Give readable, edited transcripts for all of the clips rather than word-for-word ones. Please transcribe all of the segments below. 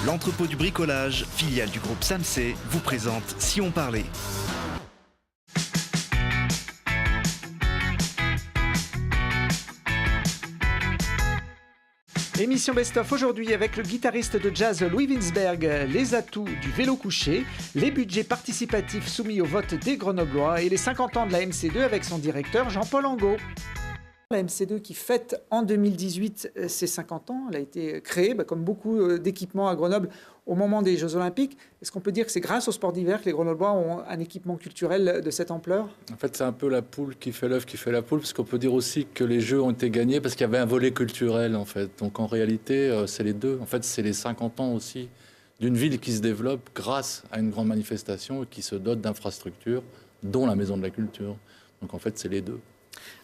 L'entrepôt du bricolage, filiale du groupe Samsey, vous présente Si on parlait. Émission Best-of aujourd'hui avec le guitariste de jazz Louis Winsberg, les atouts du vélo couché, les budgets participatifs soumis au vote des Grenoblois et les 50 ans de la MC2 avec son directeur Jean-Paul Angot. La MC2 qui fête en 2018 ses 50 ans, elle a été créée comme beaucoup d'équipements à Grenoble au moment des Jeux Olympiques. Est-ce qu'on peut dire que c'est grâce au sport d'hiver que les Grenoblois ont un équipement culturel de cette ampleur ? En fait, c'est un peu la poule qui fait l'œuf qui fait la poule, parce qu'on peut dire aussi que les Jeux ont été gagnés parce qu'il y avait un volet culturel, en fait. Donc en réalité, c'est les deux. En fait, c'est les 50 ans aussi d'une ville qui se développe grâce à une grande manifestation et qui se dote d'infrastructures, dont la Maison de la Culture. Donc en fait, c'est les deux.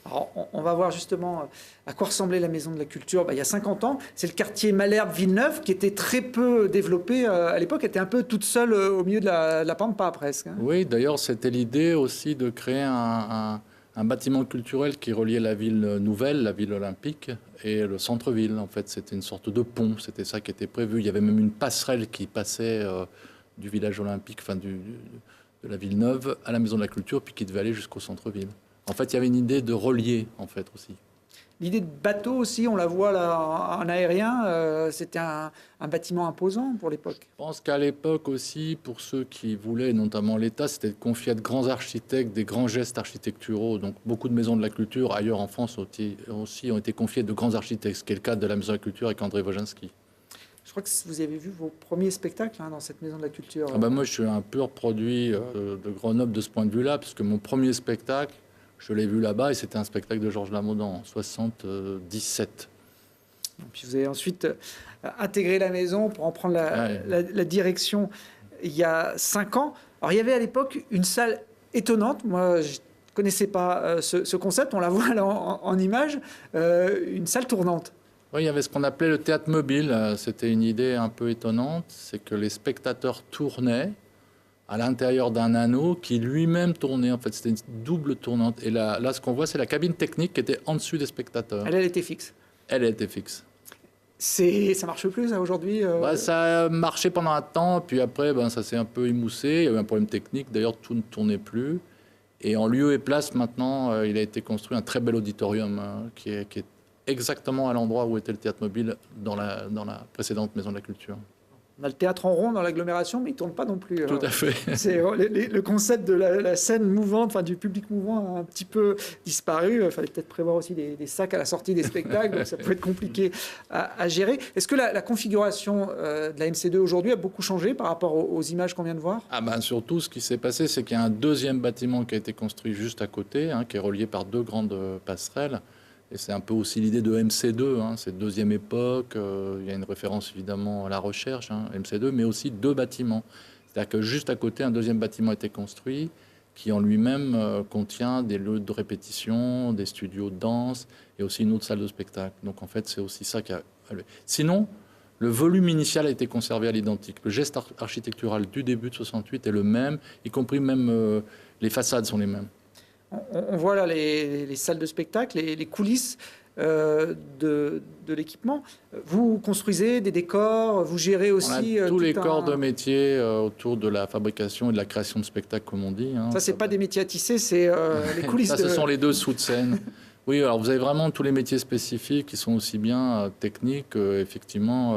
Alors, on va voir justement à quoi ressemblait la Maison de la Culture il y a 50 ans. C'est le quartier Malherbe-Villeneuve qui était très peu développé à l'époque, était un peu toute seule au milieu de la pampa presque. Oui, d'ailleurs, c'était l'idée aussi de créer un bâtiment culturel qui reliait la ville nouvelle, la ville olympique, et le centre-ville. En fait, c'était une sorte de pont, c'était ça qui était prévu. Il y avait même une passerelle qui passait du village olympique, de la ville neuve à la Maison de la Culture, puis qui devait aller jusqu'au centre-ville. En fait, il y avait une idée de relier, en fait, aussi. L'idée de bateau aussi, on la voit là en aérien, c'était un bâtiment imposant pour l'époque. Je pense qu'à l'époque aussi, pour ceux qui voulaient, notamment l'État, c'était de confier à de grands architectes des grands gestes architecturaux. Donc beaucoup de maisons de la culture, ailleurs en France aussi, ont été confiées à de grands architectes, ce qui est le cas de la Maison de la Culture avec André Wojcinski. Je crois que vous avez vu vos premiers spectacles dans cette Maison de la Culture. Moi, je suis un pur produit de Grenoble de ce point de vue-là, puisque mon premier spectacle, je l'ai vu là-bas et c'était un spectacle de Georges Lamothe en 77. Et puis vous avez ensuite intégré la maison pour en prendre la direction il y a 5 ans. Alors il y avait à l'époque une salle étonnante. Moi, je ne connaissais pas ce concept. On la voit là en image, une salle tournante. Oui, il y avait ce qu'on appelait le théâtre mobile. C'était une idée un peu étonnante. C'est que les spectateurs tournaient à l'intérieur d'un anneau qui lui-même tournait. En fait, c'était une double tournante. Et là, ce qu'on voit, c'est la cabine technique qui était en dessus des spectateurs. Elle était fixe. Elle était fixe. Ça marche plus, ça, aujourd'hui Ça a marché pendant un temps, puis après, ça s'est un peu émoussé. Il y avait un problème technique. D'ailleurs, tout ne tournait plus. Et en lieu et place, maintenant, il a été construit un très bel auditorium qui est exactement à l'endroit où était le théâtre mobile dans la précédente Maison de la Culture. On a le théâtre en rond dans l'agglomération, mais il ne tourne pas non plus. Tout à fait. C'est, le concept de la scène mouvante, du public mouvant a un petit peu disparu. Il fallait peut-être prévoir aussi des sacs à la sortie des spectacles, donc ça peut être compliqué à gérer. Est-ce que la configuration de la MC2 aujourd'hui a beaucoup changé par rapport aux images qu'on vient de voir ? Surtout, ce qui s'est passé, c'est qu'il y a un deuxième bâtiment qui a été construit juste à côté, qui est relié par 2 grandes passerelles. Et c'est un peu aussi l'idée de MC2, c'est deuxième époque, il y a une référence évidemment à la recherche, MC2, mais aussi 2 bâtiments. C'est-à-dire que juste à côté, un deuxième bâtiment a été construit qui en lui-même contient des lieux de répétition, des studios de danse et aussi une autre salle de spectacle. Donc en fait, c'est aussi ça qui a... Sinon, le volume initial a été conservé à l'identique. Le geste architectural du début de 68 est le même, y compris même les façades sont les mêmes. On voit là les salles de spectacle, les coulisses de l'équipement. Vous construisez des décors, vous gérez aussi... On a tous les corps de métier autour de la fabrication et de la création de spectacles, comme on dit. Ça, c'est pas des métiers à tisser, c'est les coulisses. Ça, ce sont les dessous de scène. Oui, alors vous avez vraiment tous les métiers spécifiques qui sont aussi bien techniques, effectivement...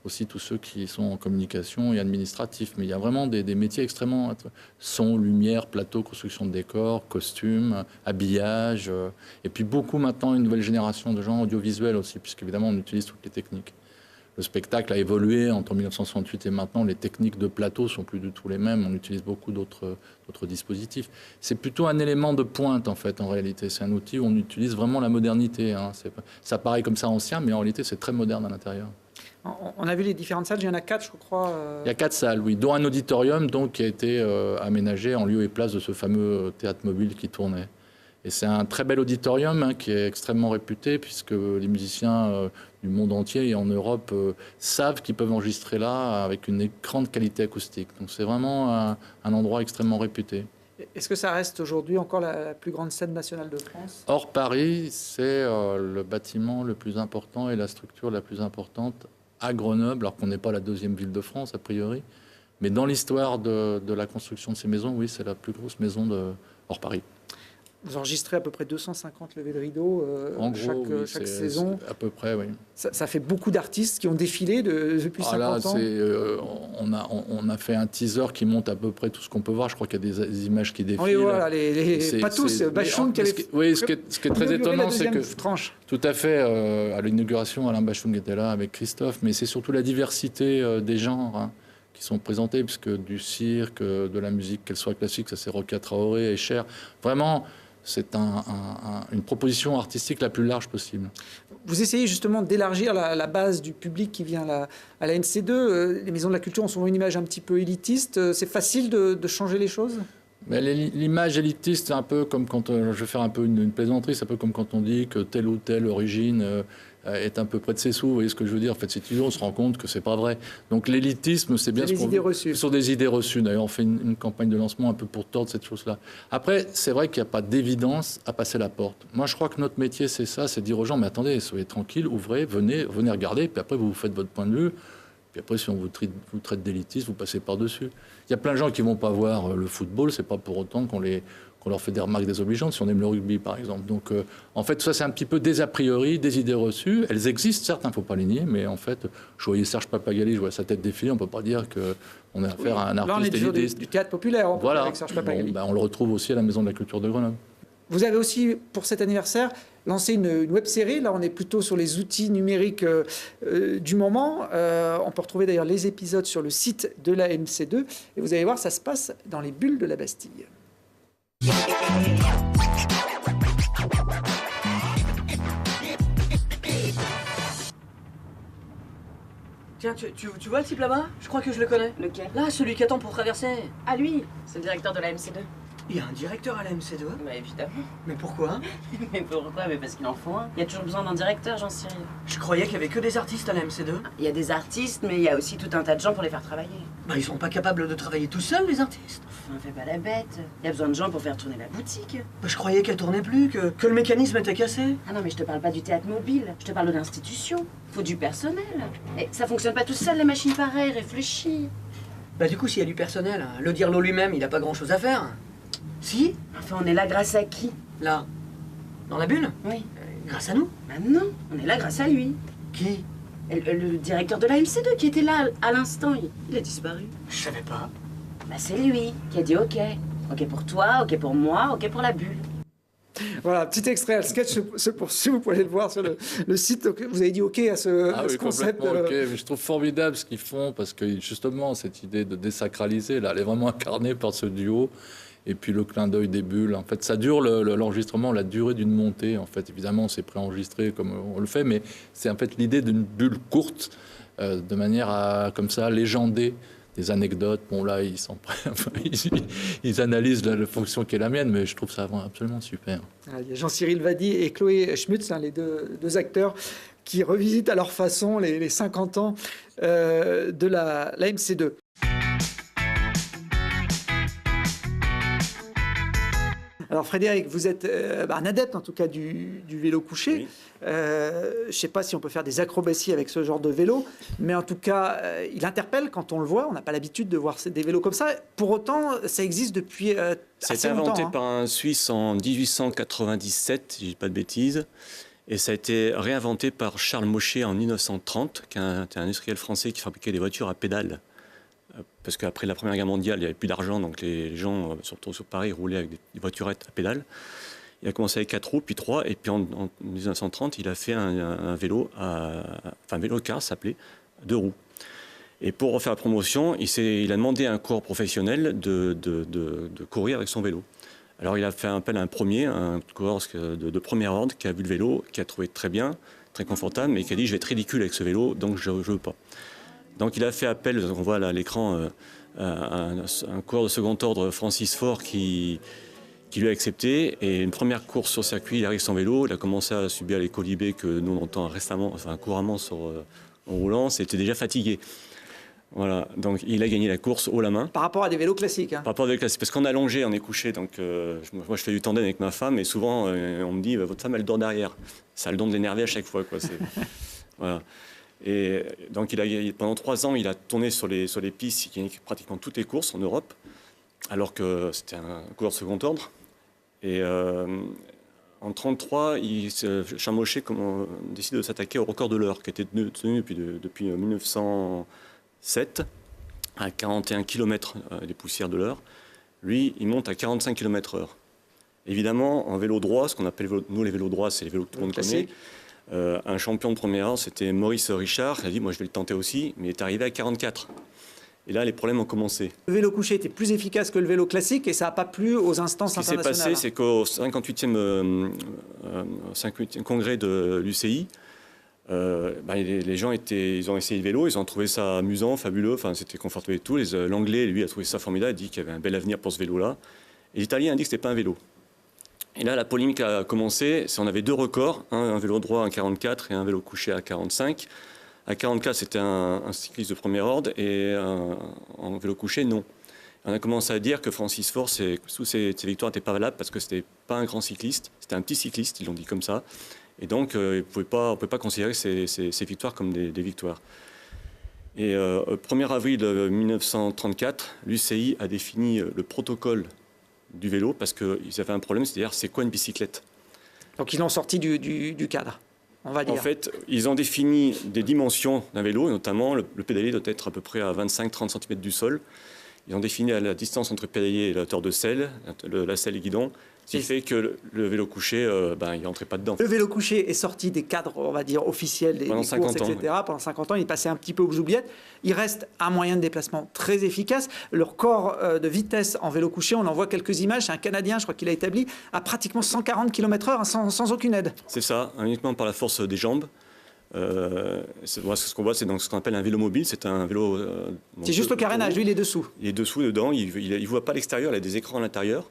aussi tous ceux qui sont en communication et administratifs. Mais il y a vraiment des métiers extrêmement... son, lumière, plateau, construction de décors, costumes, habillage. Et puis beaucoup maintenant, une nouvelle génération de gens audiovisuels aussi, puisqu'évidemment, on utilise toutes les techniques. Le spectacle a évolué entre 1968 et maintenant. Les techniques de plateau sont plus du tout les mêmes. On utilise beaucoup d'autres dispositifs. C'est plutôt un élément de pointe, en fait, en réalité. C'est un outil où on utilise vraiment la modernité. Ça paraît comme ça ancien, mais en réalité, c'est très moderne à l'intérieur. On a vu les différentes salles, il y en a 4, je crois. Il y a 4 salles, oui, dont un auditorium qui a été aménagé en lieu et place de ce fameux théâtre mobile qui tournait. Et c'est un très bel auditorium qui est extrêmement réputé, puisque les musiciens du monde entier et en Europe savent qu'ils peuvent enregistrer là avec une grande qualité acoustique. Donc c'est vraiment un endroit extrêmement réputé. Est-ce que ça reste aujourd'hui encore la plus grande scène nationale de France ? Hors Paris, c'est le bâtiment le plus important et la structure la plus importante à Grenoble, alors qu'on n'est pas la deuxième ville de France, a priori. Mais dans l'histoire de la construction de ces maisons, oui, c'est la plus grosse maison hors Paris. Vous enregistrez à peu près 250 levées de rideaux En gros, chaque saison. À peu près, oui. Ça fait beaucoup d'artistes qui ont défilé depuis 50 ans. On a fait un teaser qui monte à peu près tout ce qu'on peut voir. Je crois qu'il y a des images qui défilent. Oui, voilà, pas tous. Bachung qui avait... Oui, ce qui est très étonnant, c'est que... tranche. Tout à fait. À l'inauguration, Alain Bachung était là avec Christophe. Mais c'est surtout la diversité des genres, hein, qui sont présentés, puisque du cirque, de la musique, qu'elle soit classique, ça c'est Rokia Traoré et Cher. Vraiment... C'est une proposition artistique la plus large possible. Vous essayez justement d'élargir la base du public qui vient à la MC2. Les maisons de la culture ont souvent une image un petit peu élitiste. C'est facile de changer les choses ? Mais l'image élitiste, c'est un peu comme quand, je vais faire un peu une plaisanterie, c'est un peu comme quand on dit que telle ou telle origine est un peu près de ses sous. Vous voyez ce que je veux dire ? En fait, c'est on se rend compte que c'est pas vrai. Donc l'élitisme, c'est bien des idées reçues. Sur des idées reçues. D'ailleurs, on fait une campagne de lancement un peu pour tordre cette chose-là. Après, c'est vrai qu'il n'y a pas d'évidence à passer la porte. Moi, je crois que notre métier, c'est ça, c'est de dire aux gens, mais attendez, soyez tranquilles, ouvrez, venez regarder, puis après, vous faites votre point de vue. Puis après, si on vous traite d'élitiste, vous passez par-dessus. Il y a plein de gens qui ne vont pas voir le football, c'est pas pour autant qu'on leur fait des remarques désobligeantes si on aime le rugby, par exemple. Donc, en fait, tout ça, c'est un petit peu des a priori, des idées reçues. Elles existent, certes, il ne faut pas les nier, mais en fait, je voyais Serge Papagali, je voyais sa tête défiler, on ne peut pas dire qu'on a affaire à un artiste élitiste. Du théâtre populaire, voilà. Avec Serge Papagali. On le retrouve aussi à la Maison de la Culture de Grenoble. Vous avez aussi, pour cet anniversaire, lancé une web-série. Là, on est plutôt sur les outils numériques du moment. On peut retrouver d'ailleurs les épisodes sur le site de la MC2. Et vous allez voir, ça se passe dans les bulles de la Bastille. Tiens, tu vois le type là-bas? Je crois que je le connais. Lequel? Là, celui qui attend pour traverser. Ah lui, c'est le directeur de la MC2. Il y a un directeur à la MC2? Bah évidemment. Mais pourquoi? Mais pourquoi? Mais parce qu'il en faut un. Il y a toujours besoin d'un directeur, Jean-Cyril. Je croyais qu'il y avait que des artistes à la MC2. Il y a des artistes, mais il y a aussi tout un tas de gens pour les faire travailler. Bah ils sont pas capables de travailler tout seuls, les artistes. Enfin, fais pas la bête. Il y a besoin de gens pour faire tourner la boutique. Bah je croyais qu'elle tournait plus, que le mécanisme était cassé. Ah non, mais je te parle pas du théâtre mobile. Je te parle de l'institution. Faut du personnel. Et ça fonctionne pas tout seul, les machines pareilles. Réfléchis. Bah du coup, s'il y a du personnel, le Dirlo lui-même, il a pas grand-chose à faire. Si? Enfin, on est là grâce à qui? Là. Dans la bulle? Oui. Grâce à nous? Bah non, on est là grâce à lui. Qui? Le directeur de la MC2 qui était là à l'instant, il a disparu. Je savais pas. Bah c'est lui qui a dit OK. OK pour toi, OK pour moi, OK pour la bulle. Voilà, petit extrait, le sketch se poursuit, vous pouvez aller le voir sur le site. Vous avez dit OK à ce concept. OK, mais je trouve formidable ce qu'ils font, parce que justement, cette idée de désacraliser, là, elle est vraiment incarnée par ce duo. Et puis le clin d'œil des bulles. En fait, ça dure l'enregistrement, la durée d'une montée. En fait, évidemment, c'est préenregistré comme on le fait, mais c'est en fait l'idée d'une bulle courte, de manière à, comme ça, légender des anecdotes. Bon, là, ils analysent la fonction qui est la mienne, mais je trouve ça absolument super. Il y a Jean-Cyril Vadi et Chloé Schmutz, les deux acteurs qui revisitent à leur façon les 50 ans de la MC2. Alors Frédéric, vous êtes un adepte en tout cas du vélo couché. Oui. Je ne sais pas si on peut faire des acrobaties avec ce genre de vélo, mais en tout cas, il interpelle quand on le voit. On n'a pas l'habitude de voir des vélos comme ça. Pour autant, ça existe depuis Ça a été assez longtemps. inventé par un Suisse en 1897, si je ne dis pas de bêtises. Et ça a été réinventé par Charles Mochet en 1930, qui est un industriel français qui fabriquait des voitures à pédales. Parce qu'après la Première Guerre mondiale, il n'y avait plus d'argent, donc les gens, surtout sur Paris, roulaient avec des voiturettes à pédales. Il a commencé avec 4 roues, puis 3, et puis en 1930, il a fait un vélo, un vélo-car, ça s'appelait, 2 roues. Et pour refaire la promotion, il a demandé à un coureur professionnel de courir avec son vélo. Alors il a fait appel à un coureur de premier ordre, qui a vu le vélo, qui a trouvé très bien, très confortable, mais qui a dit « je vais être ridicule avec ce vélo, donc je ne veux pas ». Donc il a fait appel, on voit là à l'écran, un coureur de second ordre, Francis Faure, qui lui a accepté. Et une première course sur circuit, il arrive sans vélo, il a commencé à subir les colibés que nous on entend couramment en roulant, c'était déjà fatigué. Voilà, donc il a gagné la course haut la main. Par rapport à des vélos classiques. Par rapport à des vélos classiques, parce qu'on est allongé, on est couché. Donc moi je fais du tandem avec ma femme, et souvent on me dit votre femme elle dort derrière. Ça a le don de l'énerver à chaque fois, quoi. Voilà. Et donc, pendant 3 ans, il a tourné sur les pistes, il a gagné pratiquement toutes les courses en Europe, alors que c'était un coureur second ordre. Et en 1933, Charles Mochet décide de s'attaquer au record de l'heure, qui était tenu depuis 1907 à 41 km des poussières de l'heure. Lui, il monte à 45 km/h. Évidemment, en vélo droit, ce qu'on appelle nous les vélos droits, c'est les vélos que tout le monde connaît. Un champion de premier ordre, c'était Maurice Richard. Il a dit, moi je vais le tenter aussi, mais il est arrivé à 44. Et là, les problèmes ont commencé. Le vélo couché était plus efficace que le vélo classique et ça n'a pas plu aux instances internationales. Ce qui s'est passé, c'est qu'au 58e congrès de l'UCI, les gens ils ont essayé le vélo, ils ont trouvé ça amusant, fabuleux, enfin, c'était confortable et tout. L'anglais, lui, a trouvé ça formidable, a dit qu'il y avait un bel avenir pour ce vélo-là. Et l'Italien a dit que ce n'était pas un vélo. Et là, la polémique a commencé. On avait 2 records, un vélo droit à 44 et un vélo couché à 45. À 44, c'était un cycliste de premier ordre et en vélo couché, non. On a commencé à dire que Francis Fort, sous ses victoires, n'étaient pas valables parce que ce n'était pas un grand cycliste, c'était un petit cycliste, ils l'ont dit comme ça. Et donc, on ne pouvait pas considérer ces victoires comme des victoires. Et au 1er avril 1934, l'UCI a défini le protocole du vélo parce qu'ils avaient un problème, c'est-à-dire c'est quoi une bicyclette? Donc ils l'ont sorti du cadre, on va dire. En fait, ils ont défini des dimensions d'un vélo, et notamment le pédalier doit être à peu près à 25-30 cm du sol. Ils ont défini la distance entre le pédalier et la hauteur de selle, la selle et guidon, ce qui fait que le vélo couché, il n'entrait pas dedans. Le vélo couché est sorti des cadres, on va dire, officiels des courses, etc. Ouais. Pendant 50 ans, il passait un petit peu aux oubliettes. Il reste un moyen de déplacement très efficace. Le record de vitesse en vélo couché, on en voit quelques images. C'est un Canadien, je crois qu'il a établi, à pratiquement 140 km/h sans aucune aide. C'est ça, uniquement par la force des jambes. Ce qu'on voit, c'est donc ce qu'on appelle un vélo mobile. C'est un vélo. C'est juste le carénage, lui, il est dessous. Il est dessous, dedans. Il ne voit pas l'extérieur, il a des écrans à l'intérieur.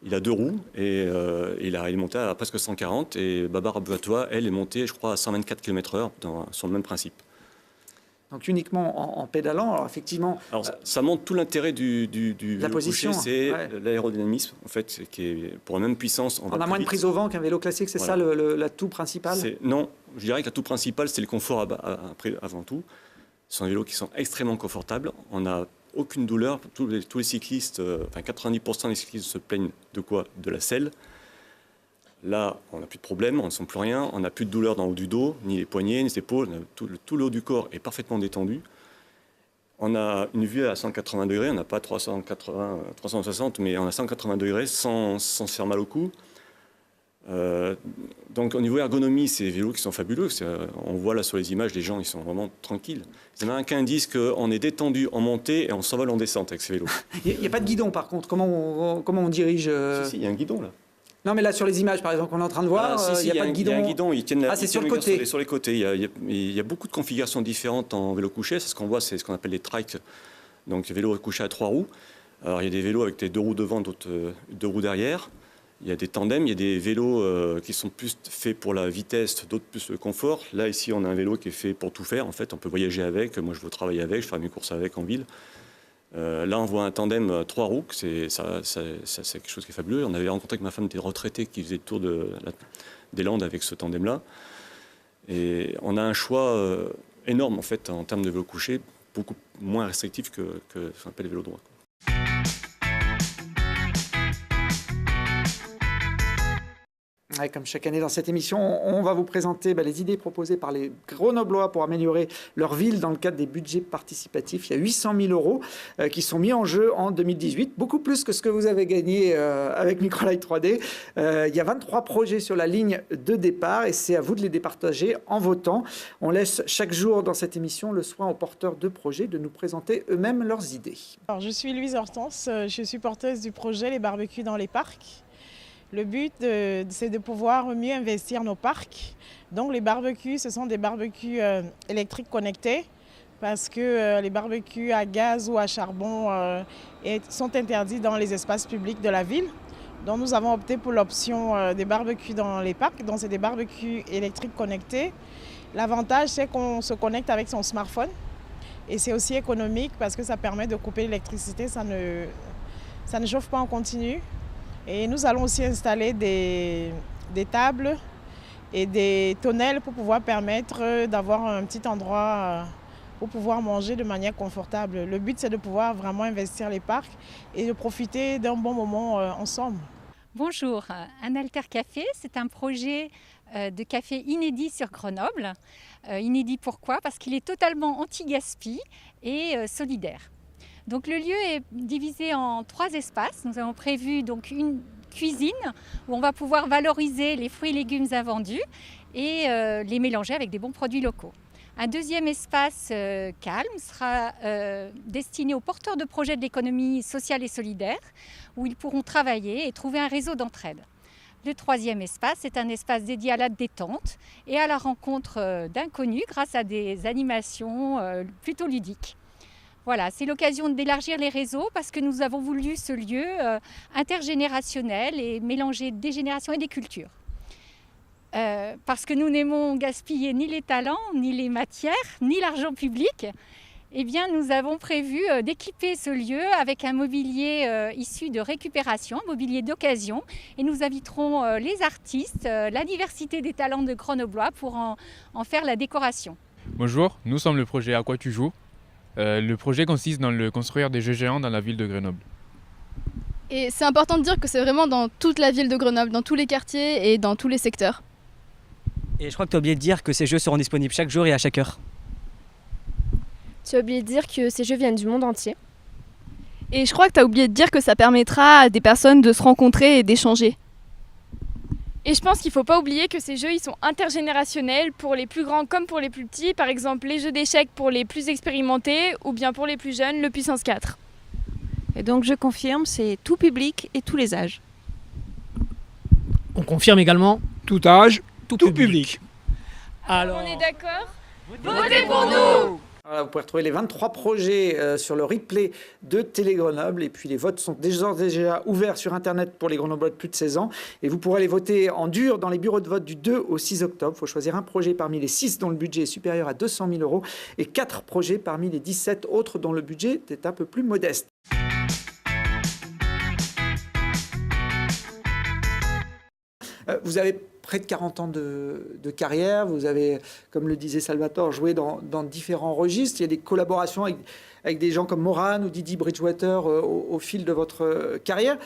Il a 2 roues et il est monté à presque 140. Et Barbara Boitois, elle, est montée, je crois, à 124 km/h sur le même principe. Donc uniquement en pédalant, alors effectivement... Alors, ça montre tout l'intérêt du vélo couché, c'est l'aérodynamisme, en fait, qui est pour la même puissance. On a moins de prise au vent qu'un vélo classique, c'est ça l'atout principal? Non, je dirais que l'atout principal, c'est le confort avant tout. Ce sont des vélos qui sont extrêmement confortables. On n'a aucune douleur. Tous les cyclistes, 90% des cyclistes se plaignent de quoi? De la selle. Là, on n'a plus de problème, on ne sent plus rien, on n'a plus de douleur dans le haut du dos, ni les poignets, ni les épaules, tout le haut du corps est parfaitement détendu. On a une vue à 180 degrés, on n'a pas 380, 360, mais on a 180 degrés sans se faire mal au cou. Donc au niveau ergonomie, c'est des vélos qui sont fabuleux. On voit là sur les images, les gens ils sont vraiment tranquilles. Les Américains disent qu'on est détendu en montée et on s'envole en descente avec ces vélos. Il n'y a pas de guidon par contre, comment on dirige Si, il y a un guidon là. Non, mais là, sur les images, par exemple, qu'on est en train de voir, il n'y a pas de guidon. Il y a un guidon, c'est sur le côté. Sur les côtés. Il y a beaucoup de configurations différentes en vélo couché. C'est ce qu'on voit, c'est ce qu'on appelle les trikes, donc les vélos couchés à 3 roues. Alors, il y a des vélos avec 2 roues devant, d'autres 2 roues derrière. Il y a des tandems, il y a des vélos qui sont plus faits pour la vitesse, d'autres plus le confort. Là, ici, on a un vélo qui est fait pour tout faire. En fait, on peut voyager avec. Moi, je veux travailler avec, je fais mes courses avec en ville. Là, on voit un tandem 3 roues, c'est quelque chose qui est fabuleux. On avait rencontré avec ma femme des retraités qui faisaient le tour des Landes avec ce tandem-là. Et on a un choix énorme, en fait, en termes de vélo couché, beaucoup moins restrictif que ce qu'on appelle les vélos droits. Ouais, comme chaque année dans cette émission, on va vous présenter les idées proposées par les Grenoblois pour améliorer leur ville dans le cadre des budgets participatifs. Il y a 800 000 € qui sont mis en jeu en 2018, beaucoup plus que ce que vous avez gagné avec Microlight 3D. Il y a 23 projets sur la ligne de départ et c'est à vous de les départager en votant. On laisse chaque jour dans cette émission le soin aux porteurs de projets de nous présenter eux-mêmes leurs idées. Alors, je suis Louise Hortense, je suis porteuse du projet Les barbecues dans les parcs. Le but, c'est de pouvoir mieux investir nos parcs. Donc les barbecues, ce sont des barbecues électriques connectés parce que les barbecues à gaz ou à charbon sont interdits dans les espaces publics de la ville. Donc nous avons opté pour l'option des barbecues dans les parcs. Donc c'est des barbecues électriques connectés. L'avantage, c'est qu'on se connecte avec son smartphone et c'est aussi économique parce que ça permet de couper l'électricité, ça ne chauffe pas en continu. Et nous allons aussi installer des tables et des tonnelles pour pouvoir permettre d'avoir un petit endroit pour pouvoir manger de manière confortable. Le but, c'est de pouvoir vraiment investir les parcs et de profiter d'un bon moment ensemble. Bonjour, un Alter Café, c'est un projet de café inédit sur Grenoble. Inédit pourquoi? Parce qu'il est totalement anti-gaspi et solidaire. Donc le lieu est divisé en 3 espaces. Nous avons prévu donc une cuisine où on va pouvoir valoriser les fruits et légumes invendus et les mélanger avec des bons produits locaux. Un deuxième espace calme sera destiné aux porteurs de projets de l'économie sociale et solidaire, où ils pourront travailler et trouver un réseau d'entraide. Le troisième espace est un espace dédié à la détente et à la rencontre d'inconnus grâce à des animations plutôt ludiques. Voilà, c'est l'occasion d'élargir les réseaux parce que nous avons voulu ce lieu intergénérationnel et mélanger des générations et des cultures. Parce que nous n'aimons gaspiller ni les talents, ni les matières, ni l'argent public, eh bien, nous avons prévu d'équiper ce lieu avec un mobilier issu de récupération, un mobilier d'occasion. Et nous inviterons les artistes, la diversité des talents de Grenoblois pour en faire la décoration. Bonjour, nous sommes le projet À quoi tu joues. Le projet consiste dans le construire des jeux géants dans la ville de Grenoble. Et c'est important de dire que c'est vraiment dans toute la ville de Grenoble, dans tous les quartiers et dans tous les secteurs. Et je crois que tu as oublié de dire que ces jeux seront disponibles chaque jour et à chaque heure. Tu as oublié de dire que ces jeux viennent du monde entier. Et je crois que tu as oublié de dire que ça permettra à des personnes de se rencontrer et d'échanger. Et je pense qu'il ne faut pas oublier que ces jeux ils sont intergénérationnels pour les plus grands comme pour les plus petits. Par exemple, les jeux d'échecs pour les plus expérimentés ou bien pour les plus jeunes, le puissance 4. Et donc je confirme, c'est tout public et tous les âges. On confirme également tout âge, tout public. Alors, on est d'accord? Votez pour nous! Voilà, vous pouvez retrouver les 23 projets sur le replay de Télé Grenoble. Et puis les votes sont déjà ouverts sur Internet pour les Grenoblois de plus de 16 ans. Et vous pourrez les voter en dur dans les bureaux de vote du 2 au 6 octobre. Il faut choisir un projet parmi les 6 dont le budget est supérieur à 200 000 € et 4 projets parmi les 17 autres dont le budget est un peu plus modeste. Vous avez près de 40 ans de carrière, vous avez, comme le disait Salvatore, joué dans différents registres. Il y a des collaborations avec des gens comme Moran ou Didi Bridgewater au fil de votre carrière.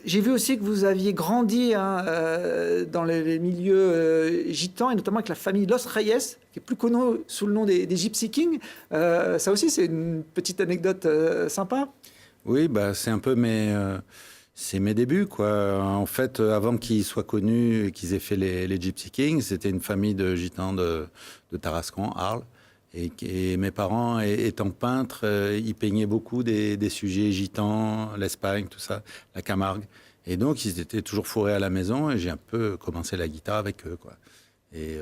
J'ai vu aussi que vous aviez grandi dans les milieux gitans, et notamment avec la famille Los Reyes, qui est plus connue sous le nom des Gypsy Kings. Ça aussi, c'est une petite anecdote sympa. Oui, bah, c'est un peu c'est mes débuts, quoi. En fait, avant qu'ils soient connus et qu'ils aient fait les Gypsy Kings, c'était une famille de gitans de Tarascon, Arles. Et mes parents, étant peintres, ils peignaient beaucoup des sujets gitans, l'Espagne, tout ça, la Camargue. Et donc, ils étaient toujours fourrés à la maison et j'ai un peu commencé la guitare avec eux, quoi. Et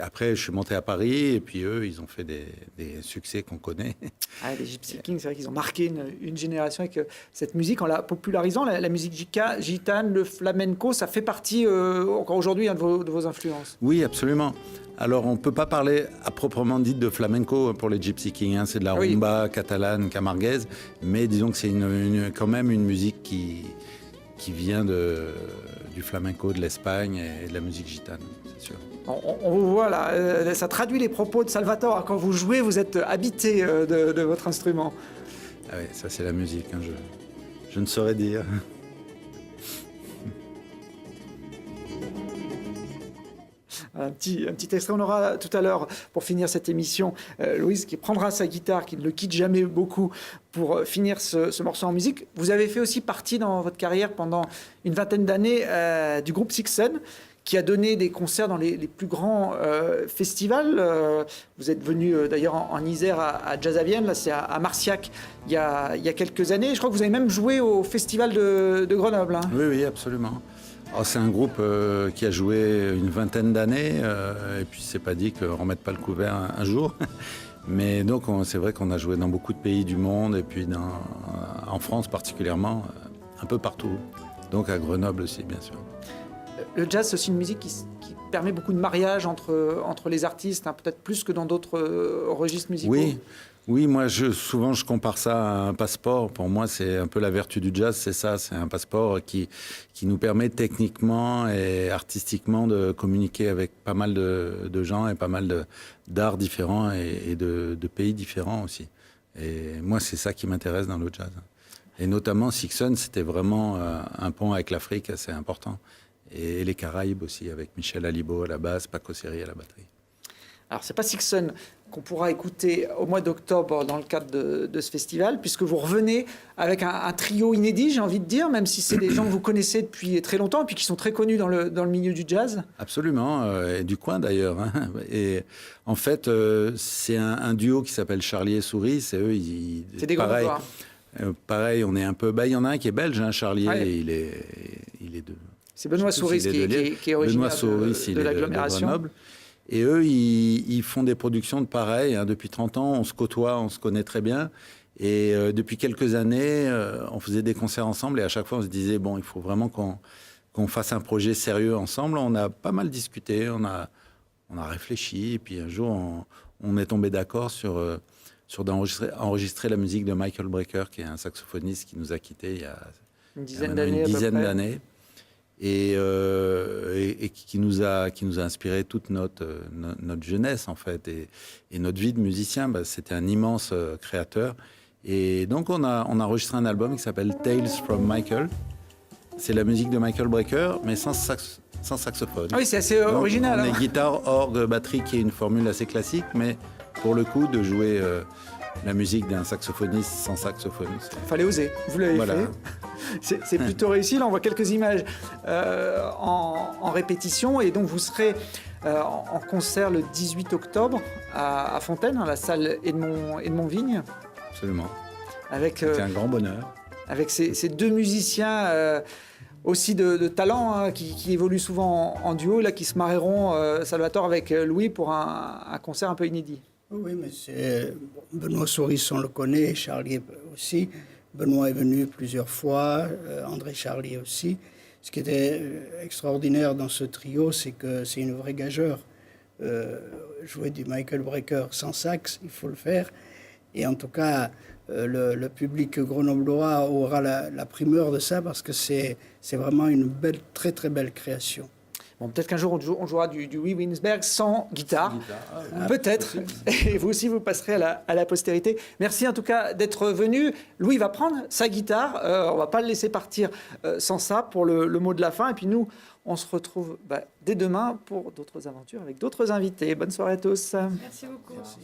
après, je suis monté à Paris et puis eux, ils ont fait des succès qu'on connaît. Ah, les Gypsy Kings, c'est vrai qu'ils ont marqué une génération avec cette musique en la popularisant. La musique gitane, le flamenco, ça fait partie encore aujourd'hui de vos influences. Oui, absolument. Alors, on ne peut pas parler à proprement dit de flamenco pour les Gypsy Kings. Hein. C'est de la rumba catalane, camarguaise. Mais disons que c'est quand même une musique qui vient du flamenco, de l'Espagne et de la musique gitane, c'est sûr. On vous voit là, ça traduit les propos de Salvatore. Quand vous jouez, vous êtes habité de votre instrument. Ah oui, ça c'est la musique, hein, je ne saurais dire. Un petit extrait, on aura tout à l'heure, pour finir cette émission, Louise qui prendra sa guitare, qui ne le quitte jamais beaucoup, pour finir ce morceau en musique. Vous avez fait aussi partie dans votre carrière pendant une vingtaine d'années du groupe Sixten, qui a donné des concerts dans les plus grands festivals. Vous êtes venu d'ailleurs en Isère à Jazz à Vienne, là c'est à Marciac il y a quelques années. Je crois que vous avez même joué au festival de Grenoble. Hein. Oui, absolument. Alors, c'est un groupe qui a joué une vingtaine d'années, et puis c'est pas dit qu'on ne remette pas le couvert un jour. Mais donc c'est vrai qu'on a joué dans beaucoup de pays du monde, et puis en France particulièrement, un peu partout. Donc à Grenoble aussi, bien sûr. Le jazz, c'est aussi une musique qui permet beaucoup de mariage entre les artistes, hein, peut-être plus que dans d'autres registres musicaux. Oui, moi, souvent, je compare ça à un passeport. Pour moi, c'est un peu la vertu du jazz, c'est ça. C'est un passeport qui nous permet techniquement et artistiquement de communiquer avec pas mal de gens et pas mal d'arts différents et de pays différents aussi. Et moi, c'est ça qui m'intéresse dans le jazz. Et notamment, Sixon, c'était vraiment un pont avec l'Afrique assez important. Et les Caraïbes aussi, avec Michel Alibo à la basse, Paco Seri à la batterie. Alors, c'est pas Sixon qu'on pourra écouter au mois d'octobre dans le cadre de ce festival, puisque vous revenez avec un trio inédit, j'ai envie de dire, même si c'est des gens que vous connaissez depuis très longtemps et puis qui sont très connus dans le milieu du jazz. Absolument, et du coin d'ailleurs. Hein. Et en fait, c'est un duo qui s'appelle Charlie et Souris. C'est eux, c'est des pareil, pareil, on est un peu... il y en a un qui est belge, hein, Charlie, ouais. Et il est de... C'est Benoît Souris qui est originaire de l'agglomération. Et eux, ils font des productions de pareil. Hein. Depuis 30 ans, on se côtoie, on se connaît très bien. Et depuis quelques années, on faisait des concerts ensemble. Et à chaque fois, on se disait, bon, il faut vraiment qu'on fasse un projet sérieux ensemble. On a pas mal discuté, on a réfléchi. Et puis un jour, on est tombé d'accord sur d'enregistrer la musique de Michael Brecker, qui est un saxophoniste qui nous a quittés il y a une dizaine d'années. Et qui nous a inspiré toute notre jeunesse, en fait. Et notre vie de musicien, c'était un immense créateur. Et donc, on a enregistré un album qui s'appelle Tales from Michael. C'est la musique de Michael Brecker, mais sans saxophone. Ah oui, c'est assez original. On est guitare, orgue, batterie, qui est une formule assez classique, mais pour le coup, de jouer la musique d'un saxophoniste sans saxophone. Fallait oser, vous l'avez fait. C'est plutôt réussi. Là, on voit quelques images en répétition. Et donc, vous serez en concert le 18 octobre à Fontaine, dans la salle Edmond Vigne. Absolument. C'est un grand bonheur. Avec ces deux musiciens aussi de talent hein, qui évoluent souvent en duo, là, qui se marieront, Salvatore avec Louis, pour un concert un peu inédit. Oui, mais c'est Benoît Souris, on le connaît, Charlie aussi. Benoît est venu plusieurs fois, André Charlie aussi. Ce qui était extraordinaire dans ce trio, c'est que c'est une vraie gageure. Jouer du Michael Brecker sans sax, il faut le faire. Et en tout cas, le public grenoblois aura la primeur de ça parce que c'est vraiment une belle, très très belle création. Bon, peut-être qu'un jour, on jouera du Louis Winsberg sans guitare. Peut-être. Et vous aussi, vous passerez à la postérité. Merci en tout cas d'être venu. Louis va prendre sa guitare. On ne va pas le laisser partir sans ça pour le mot de la fin. Et puis nous, on se retrouve dès demain pour d'autres aventures avec d'autres invités. Bonne soirée à tous. Merci beaucoup. Merci.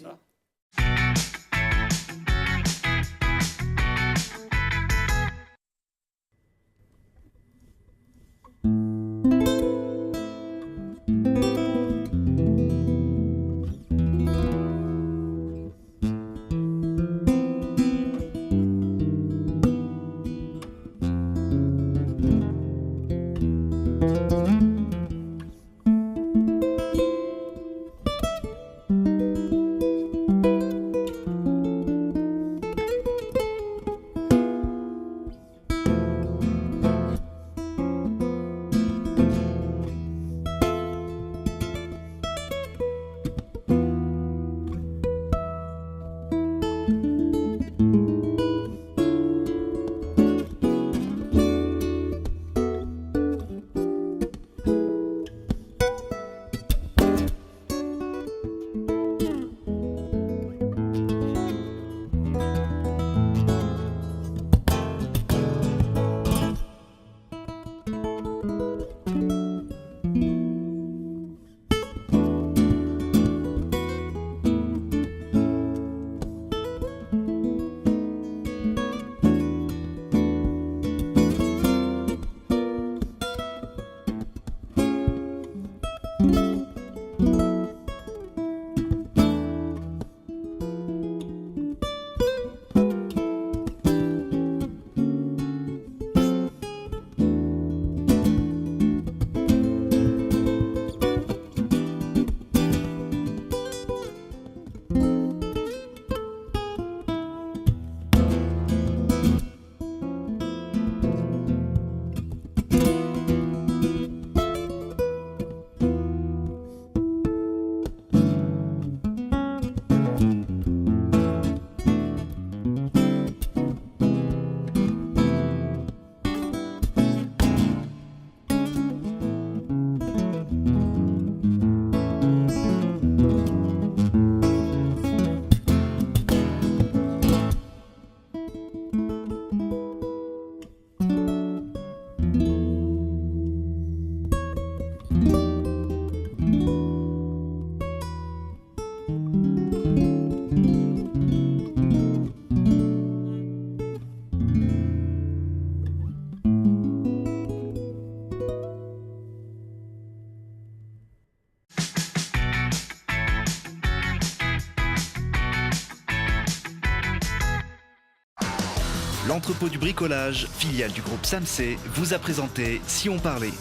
L'entrepôt du bricolage, filiale du groupe Samsé, vous a présenté Si on parlait.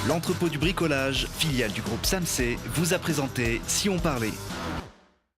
L'entrepôt du bricolage, filiale du groupe Samsé, vous a présenté Si on parlait.